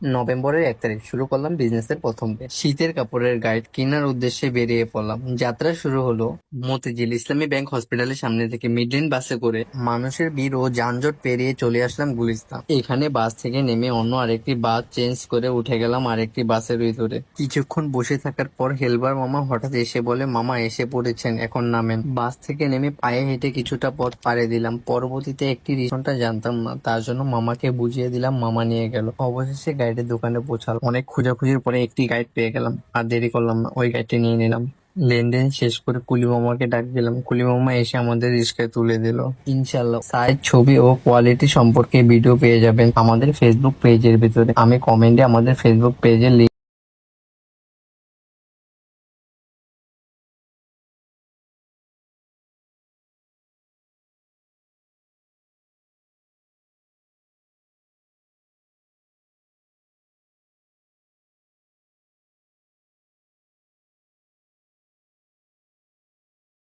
নভেম্বরের 1 তারিখ শুরু করলাম বিজনেসের প্রথম দিন। শীতের কাপড়ের গাইড কেনার উদ্দেশ্যে বেরিয়ে পড়লাম। যাত্রা শুরু হলো মতিঝিল ইসলামী ব্যাংক হসপিটালের সামনে থেকে। মিডল্যান্ড বাসে করে মানুষের ভিড় ও যানজট পেরিয়ে চলে আসলাম গুলিস্তান। এখানে বাস থেকে নেমে অন্য আরেকটি বাস চেঞ্জ করে উঠে গেলাম আরেকটি বাসের ভিতরে। কিছুক্ষণ বসে থাকার পর হেলবার মামা হঠাৎ এসে বলে, মামা এসে পড়েছেন, এখন নামেন। বাস থেকে নেমে পায়ে হেঁটে কিছুটা পথ পাড়ি দিলাম। পরবর্তীতে একটি রিসনটা জানতাম না, তার জন্য মামাকে বুঝিয়ে দিলাম, মামা নিয়ে গেল। অবশেষে গাইডের দোকানে পৌঁছাল। অনেক খোঁজাখুঁজির পরে একটি গাইড পেয়ে গেলাম। আর দেরি করলাম না, ওই গাইডটি নিয়ে নিলাম। লেনদেন শেষ করে কুলি মামাকে ডাক দিলাম। কুলি মামা এসে আমাদের রিস্কায় তুলে দিল। ইনশাল্লাহ সাইজ, ছবি ও কোয়ালিটি সম্পর্কে ভিডিও পেয়ে যাবেন আমাদের ফেসবুক পেজের ভিতরে। আমি কমেন্টে আমাদের ফেসবুক পেজের লিংক